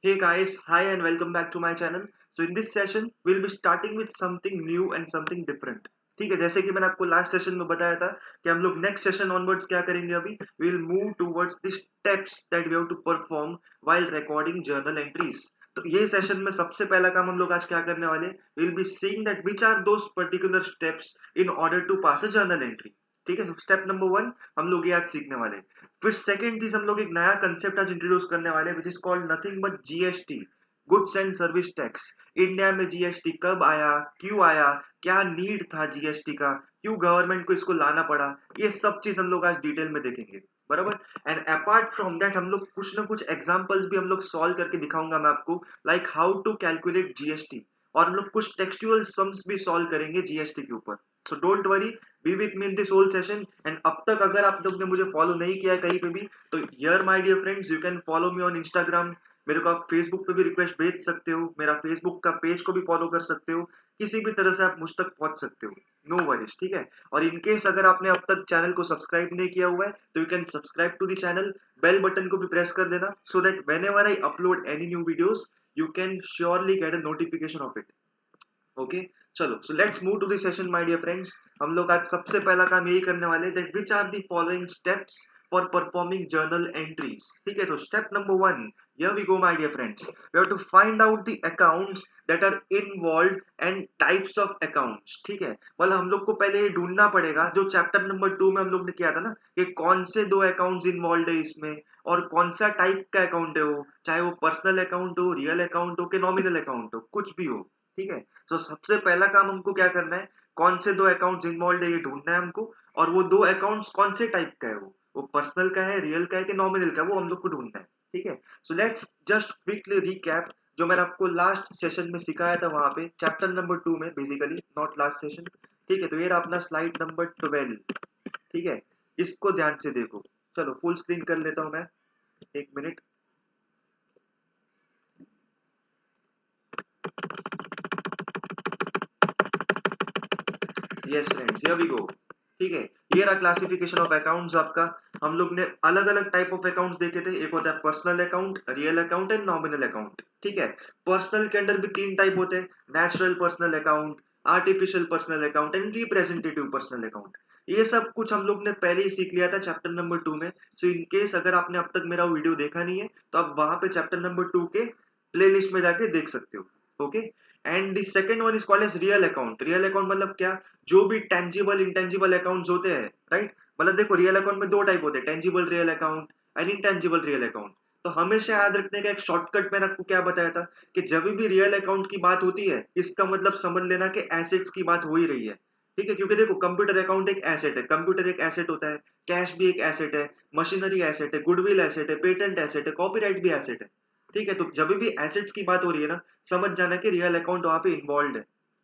Hey guys, hi and welcome back to my channel. So in this session, we'll be starting with something new and something different. ठीक है, जैसे कि मैंने आपको last session में बताया था कि हम लोग नेक्स्ट सेशन ऑनवर्ड्स क्या करेंगे अभी will move towards the steps that we have to perform while recording journal entries. तो ये सेशन में सबसे पहला काम हम लोग आज क्या करने वाले will be seeing that which are those particular steps in order to pass a journal entry. ठीक है, स्टेप नंबर 1 हम लोग ये आज सीखने वाले हैं। फिर सेकेंड चीज हम लोग एक नया कंसेप्ट आज इंट्रोड्यूस करने वाले हैं which is called nothing but GST, goods and service tax. India में जीएसटी कब आया, क्यों आया, क्या नीड था जीएसटी का, क्यों गवर्नमेंट को इसको लाना पड़ा, ये सब चीज हम लोग आज डिटेल में देखेंगे। बराबर। एंड अपार्ट फ्रॉम दैट हम लोग कुछ ना कुछ एग्जांपल्स भी हम लोग सॉल्व करके दिखाऊंगा मैं आपको, like how to calculate GST. और हम लोग कुछ टेक्सचुअल सम्स भी सॉल्व करेंगे जीएसटी के ऊपर। So don't worry, be with me in this whole session. And अब तक अगर आप लोग ने मुझे फॉलो नहीं किया है कहीं पे भी, तो here my dear friends you can follow me on Instagram. मेरे को आप फेसबुक पे भी रिक्वेस्ट भेज सकते हो, मेरा फेसबुक का पेज को भी फॉलो कर सकते हो। किसी भी तरह से आप मुझ तक पहुंच सकते हो, नो वरीज। ठीक है। और इनकेस अगर आपने अब तक चैनल को सब्सक्राइब नहीं किया हुआ है तो you can subscribe to the channel, bell button को भी प्रेस कर देना so that whenever I upload any new videos you can surely get a notification of it. Okay. चलो, so let's move to the session my dear friends. हम लोग आज सबसे पहला काम यही करने वाले that which are the following steps for performing journal entries. ठीक है, तो step number 1, here we go my dear friends. We have to find out the accounts that are involved and types of accounts. ठीक है, मतलब हम लोग को पहले ये ढूंढना पड़ेगा जो चैप्टर नंबर 2 में हम लोग ने किया था ना, कि कौन से दो अकाउंट्स इन्वॉल्व है इसमें और कौन सा टाइप का अकाउंट है वो, चाहे वो पर्सनल अकाउंट हो, रियल अकाउंट हो कि नॉमिनल अकाउंट हो, कुछ भी हो। ठीक है। तो सबसे पहला काम हमको क्या करना है, कौन से दो अकाउंट्स इन्वॉल्व है ये ढूंढना है हमको। और वो दो अकाउंट्स कौन से टाइप का है, वो पर्सनल का है, रियल का है कि नॉमिनल का है, वो हम लोग को ढूंढना है। ठीक है। So let's just quickly recap जो मैंने आपको लास्ट सेशन में सिखाया था वहां पे चैप्टर नंबर 2 में, बेसिकली नॉट लास्ट सेशन। ठीक है, तो ये रहा अपना स्लाइड नंबर 12। ठीक है, इसको ध्यान से देखो। चलो फुल स्क्रीन कर लेता हूं मैं, एक minute. Yes friends, here we go. ठीक है, ये रहा क्लासिफिकेशन ऑफ अकाउंट्स आपका। हम लोग ने अलग अलग टाइप ऑफ अकाउंट्स देखे थे, एक होता है personal account, real account and nominal account. ठीक है। पर्सनल के अंदर भी तीन टाइप होते हैं, natural personal account, artificial personal account and representative personal account. ये सब कुछ हम लोग ने पहले ही सीख लिया था चैप्टर नंबर 2 में। सो इन केस अगर आपने अब तक मेरा वीडियो देखा नहीं है तो आप वहां पे चैप्टर नंबर 2 के प्लेलिस्ट में जाके देख सकते हो। Okay. And the second one is called as real account. Real account मतलब क्या, जो भी टेंजिबल इंटेंजिबल अकाउंट्स होते हैं, राइट। मतलब देखो, रियल अकाउंट में दो टाइप होते हैं, tangible real account and intangible real account. तो हमेशा याद रखने का एक शॉर्टकट मैंने आपको क्या बताया था कि जब भी रियल अकाउंट की बात होती है इसका मतलब समझ लेना कि एसेट्स की बात हो ही रही है। ठीक है, क्योंकि देखो कंप्यूटर अकाउंट एक एसेट है, कंप्यूटर एक एसेट होता है, कैश भी एक एसेट है, मशीनरी एसेट है, गुडविल एसेट है, पेटेंट एसेट है, कॉपीराइट भी एसेट है। ठीक है, तो जब भी एसेट्स की बात हो रही है ना, समझ जाना कि रियल अकाउंट वहां पे इन्वॉल्व है।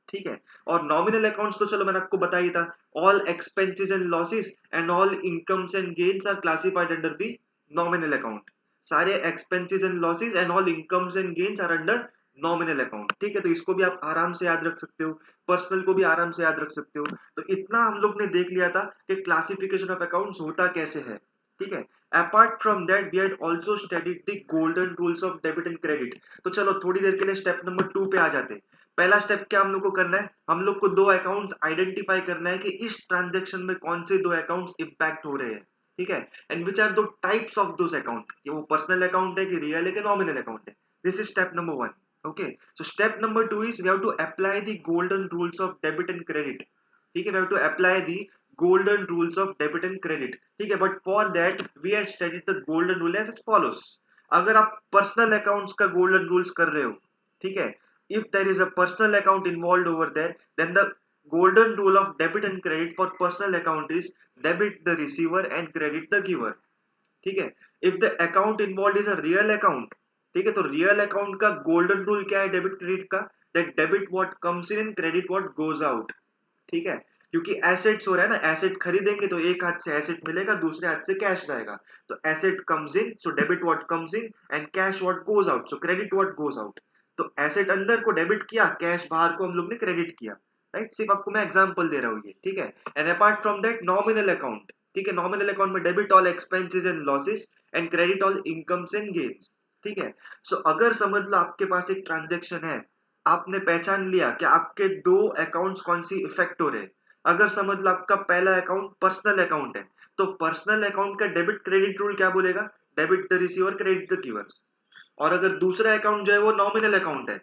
ठीक है। और नॉमिनल अकाउंट्स तो चलो मैंने आपको बता ही था, all expenses and losses and all incomes and gains are classified under the nominal account. सारे expenses and losses and all incomes and gains are under nominal account. ठीक है, तो इसको भी आप आराम से याद रख सकते हो, पर्सनल को भी आराम से याद रख सकते हो। तो इतना हम लोग ने देख लिया था कि क्लासिफिकेशन ऑफ अकाउंट्स होता कैसे है। ठीक है। Apart from that we had also studied the golden rules of debit and credit. तो चलो थोड़ी देर के लिए स्टेप नंबर 2 पे आ जाते हैं। पहला स्टेप क्या हम लोग को करना है, हम लोग को दो अकाउंट्स आइडेंटिफाई करना है कि इस ट्रांजैक्शन में कौन से दो अकाउंट्स इंपैक्ट हो रहे हैं। ठीक है। एंड विच आर दो टाइप्स ऑफ दोस अकाउंट, कि वो पर्सनल अकाउंट है कि रियल है कि नॉमिनल अकाउंट है। This is step number 1। Okay. So step number 2 is we have to apply the golden rules of debit and credit. ठीक है, we have to apply the golden rules of debit and credit। ठीक है, but for that we had studied the golden rule as follows। अगर आप personal accounts का golden rules कर रहे हो, ठीक है, if there is a personal account involved over there, then the golden rule of debit and credit for personal account is debit the receiver and credit the giver। ठीक है। if the account involved is a real account, ठीक है, तो real account का golden rule क्या है debit credit का, that debit what comes in and credit what goes out। ठीक है, क्योंकि एसेट्स हो रहा है ना, एसेट खरीदेंगे तो एक हाथ से एसेट मिलेगा, दूसरे हाथ से कैश जाएगा। तो asset comes in, so debit what comes in and cash what goes out, so credit what goes out. तो एसेट अंदर को डेबिट किया, कैश बाहर को हम लोग ने क्रेडिट किया। राइट, सिर्फ आपको मैं एग्जांपल दे रहा हूँ ये। ठीक है। And apart from that nominal account. ठीक है, नॉमिनल अकाउंट में debit all expenses and losses and credit all incomes and gains. ठीक है। सो अगर समझ लो आपके पास एक ट्रांजेक्शन है, आपने पहचान लिया कि आपके दो अकाउंट्स कौन सी इफेक्ट हो रहे हैं। अगर समझ लो आपका पहला अकाउंट पर्सनल अकाउंट है, तो पर्सनल अकाउंट का डेबिट क्रेडिट रूल क्या बोलेगा? Debit the receiver credit the giver. और अगर दूसरा अकाउंट जो है वो नॉमिनल अकाउंट है,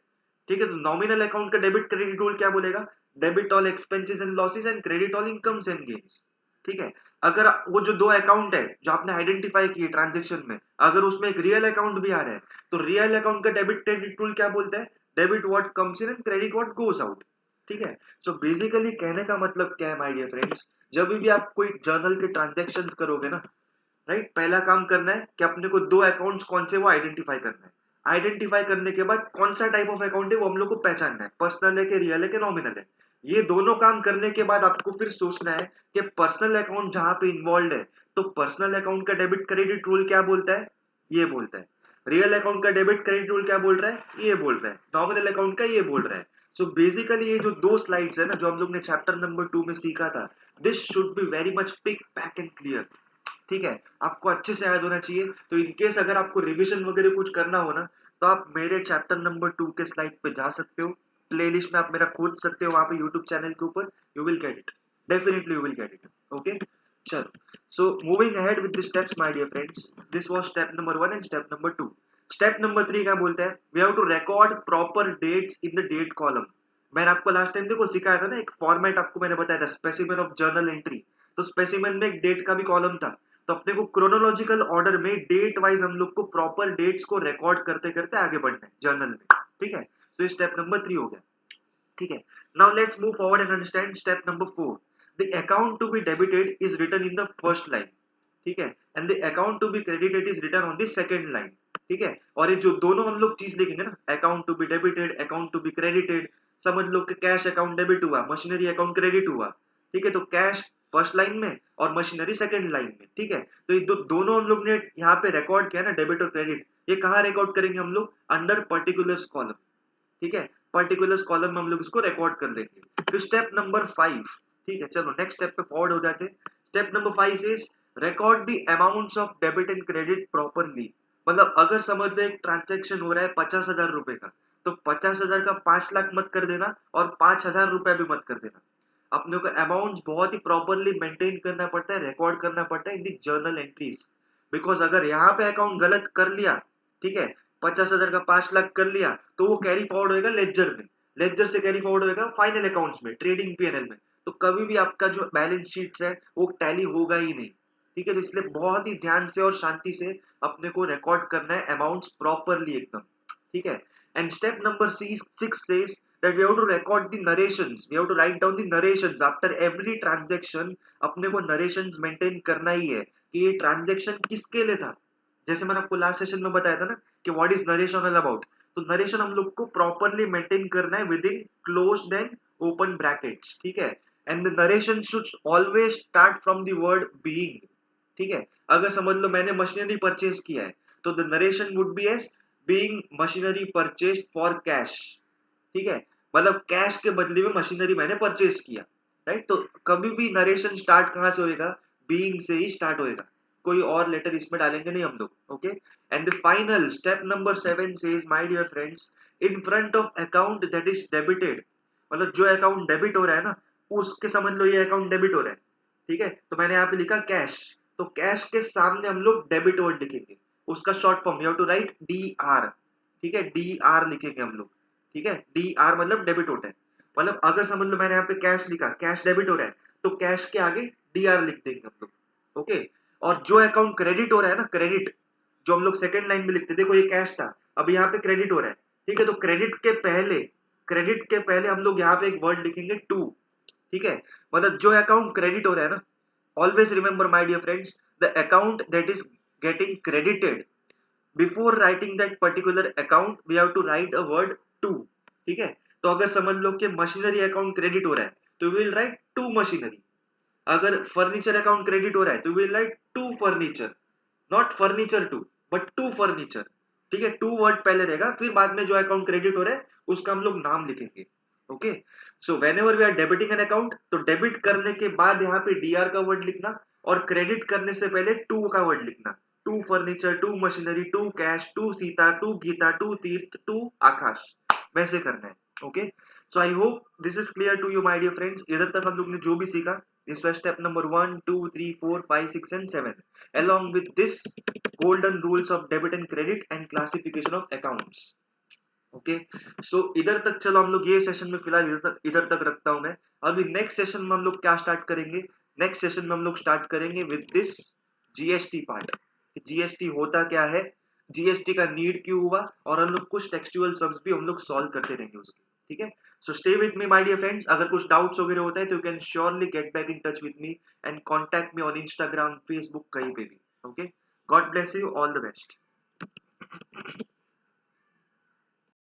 ठीक है, तो नॉमिनल अकाउंट का डेबिट क्रेडिट रूल क्या बोलेगा? Debit all expenses and losses and credit all incomes and gains. ठीक है। अगर वो जो दो अकाउंट है जो आपने आइडेंटिफाई किए ट्रांजेक्शन में, अगर उसमें एक रियल अकाउंट भी आ रहा है, तो रियल अकाउंट का डेबिट क्रेडिट रूल क्या बोलता है? Debit what comes in and credit what goes out. ठीक है। सो बेसिकली कहने का मतलब क्या है माय डियर फ्रेंड्स, जब भी आप कोई जर्नल के ट्रांजेक्शन्स करोगे ना, राइट, पहला काम करना है कि अपने को दो अकाउंट्स कौन से वो आइडेंटिफाई करना है। आइडेंटिफाई करने के बाद कौन सा टाइप ऑफ अकाउंट है वो हम लोग को पहचानना है, पर्सनल है कि रियल है कि नॉमिनल है। ये दोनों काम करने के बाद आपको फिर सोचना है कि पर्सनल अकाउंट जहां पे इन्वॉल्व है, तो पर्सनल अकाउंट का डेबिट क्रेडिट रूल क्या बोलता है? ये बोलता है। रियल अकाउंट का डेबिट क्रेडिट रूल क्या बोल रहा है? ये बोल रहा है। नॉमिनल अकाउंट का ये बोल रहा है। सो बेसिकली ये जो दो स्लाइड्स है ना जो हम लोग ने चैप्टर नंबर 2 में सीखा था, this should be very much pick back and clear. ठीक है, आपको अच्छे से याद होना चाहिए। तो इनकेस अगर आपको रिवीजन वगैरह कुछ करना हो ना, तो आप मेरे चैप्टर नंबर 2 के स्लाइड पे जा सकते हो, प्लेलिस्ट में आप मेरा खोज सकते हो वहां पे यूट्यूब चैनल के ऊपर। You will get it, definitely you will get it. Okay, चलो। So moving ahead with the steps my dear friends, this was step number 1 and step number 2। Step number 3 क्या बोलता है? We have to record proper dates in the date column. मैंने आपको last time देखो सिखाया था ना, एक फॉर्मेट आपको मैंने बताया था, स्पेसिमेन ऑफ जर्नल एंट्री। तो स्पेसिमेन में एक डेट का भी कॉलम था, तो अपने को क्रोनोलॉजिकल ऑर्डर में डेट वाइज हम लोग को प्रॉपर डेट्स को रिकॉर्ड करते करते आगे बढ़ना है जर्नल में। ठीक है, तो ये स्टेप नंबर 3 हो गया। ठीक है। Now let's move forward and understand step number 4। The account to be debited is written in the first line. ठीक है, and the account to be credited is written on the second line. ठीक है, और ये जो दोनों हम लोग चीज लिखेंगे ना, account to be debited, account to be credited, समझ लो कि कैश अकाउंट डेबिट हुआ, मशीनरी अकाउंट क्रेडिट हुआ। ठीक है, तो कैश फर्स्ट लाइन में और मशीनरी सेकंड लाइन में। ठीक है, तो ये दोनों हम लोग ने यहाँ पे रिकॉर्ड किया ना, डेबिट और क्रेडिट, ये कहाँ रिकॉर्ड करेंगे हम लोग? Under particulars column. ठीक है, पर्टिकुलर्स कॉलम में हम लोग इसको रिकॉर्ड कर लेंगे। फिर स्टेप नंबर 5। ठीक है, चलो नेक्स्ट स्टेप पे फॉरवर्ड हो जाते हैं। Step number 5 is record the amounts of debit and credit properly. मतलब अगर समझ लो एक ट्रांजेक्शन हो रहा है 50,000 रुपए का, तो 50,000 का 5 लाख मत कर देना और 5,000 रुपए भी मत कर देना। अपने को अमाउंट बहुत ही प्रॉपरली मेंटेन करना पड़ता है, रिकॉर्ड करना पड़ता है इन दी जर्नल एंट्रीज। बिकॉज अगर यहाँ पे अकाउंट गलत कर लिया, ठीक है, 50,000 का 5 लाख कर लिया, तो वो कैरी फॉरवर्ड होएगा लेजर में, लेजर से कैरी फॉरवर्ड होएगा फाइनल अकाउंट्स में, ट्रेडिंग पीएनएल में। तो कभी भी आपका जो बैलेंस शीट्स है वो टैली होगा ही नहीं। ठीक है, तो इसलिए बहुत ही ध्यान से और शांति से अपने को रिकॉर्ड करना है अमाउंट्स प्रॉपरली एकदम। ठीक है, and step number 6 says that we have to record the narrations, we have to write down the narrations after every transaction। अपने को narrations maintain करना ही है कि ये ट्रांजेक्शन किसके लिए था। जैसे मैंने आपको लास्ट सेशन में बताया था ना कि what is narration all about, तो नरेशन हम लोग को प्रॉपरली मेंटेन करना है with in closed end open brackets. ठीक है, and the narration should always start from the word being. ठीक है, अगर समझ लो मैंने मशीनरी परचेज किया है, तो the narration would be as being machinery purchase for cash. ठीक है, मतलब कैश के बदले में मशीनरी मैंने परचेज किया, राइट। तो कभी भी नरेशन स्टार्ट कहां से होएगा? बीइंग से ही स्टार्ट होएगा, कोई और लेटर इसमें डालेंगे नहीं हम लोग। Okay, and the final step number 7 says my dear friends, in front of account that is debited, मतलब जो अकाउंट डेबिट हो रहा है ना, उसके समझ लो ये अकाउंट डेबिट हो रहा है। ठीक है, तो मैंने यहाँ पे लिखा कैश, तो कैश के सामने हम लोग डेबिट वर्ड लिखेंगे, उसका short form you have to write D R. ठीक है, डी आर लिखेंगे हम लोग। ठीक है, डी आर मतलब डेबिट होता है। मतलब अगर समझ लो मैंने यहाँ पे कैश लिखा, कैश डेबिट हो रहा है, तो कैश के आगे डी आर लिख देंगे हम लोग। ओके, और जो अकाउंट क्रेडिट हो रहा है ना, क्रेडिट, जो हम लोग सेकंड लाइन में लिखते हैं, देखो ये कैश था, अब यहाँ पे क्रेडिट हो रहा है। ठीक है, तो क्रेडिट के पहले हम लोग यहाँ पे एक वर्ड लिखेंगे टू। ठीक है, मतलब जो अकाउंट क्रेडिट हो रहा है ना, always remember my dear friends, the account that is getting credited, before writing that particular account we have to write a word to. ठीक है, तो अगर समझ लो कि मशीनरी अकाउंट क्रेडिट हो रहा है, तो विल राइट टू मशीनरी। अगर फर्नीचर अकाउंट क्रेडिट हो रहा है, तो will write to furniture, not furniture to, but to furniture. ठीक है, टू वर्ड पहले रहेगा, फिर बाद में जो अकाउंट क्रेडिट हो रहा है उसका हम लोग नाम लिखेंगे। Okay, so whenever we are debiting an account, तो डेबिट करने के बाद यहाँ पे डीआर का वर्ड लिखना, और क्रेडिट करने से पहले टू का वर्ड लिखना। To furniture, to machinery, to cash, to Sita, to Gita, to Tirth, to Akash, वैसे करना है। Okay, so I hope this is clear to you my dear friends. इधर तक हम लोग ने जो भी सीखा, this was step number 1 2 3 4 5 6 and 7 along with this golden rules of debit and credit and classification of accounts। Okay, so इधर तक चलो हम लोग ये सेशन में फिलहाल इधर तक रखता हूं मैं। अभी नेक्स्ट सेशन में हम लोग क्या स्टार्ट करेंगे, नेक्स्ट सेशन में हम लोग स्टार्ट करेंगे with this GST part. GST होता क्या है, जीएसटी का नीड क्यों हुआ, और हम लोग कुछ टेक्सचुअल सम्स भी हम लोग सॉल्व करते रहेंगे उसके। ठीक है, so stay with me my dear friends. अगर कुछ डाउट्स वगैरह होता है तो you can surely get back in touch with me and contact me on Instagram, Facebook, कहीं पे भी। Okay, God bless you, all the best.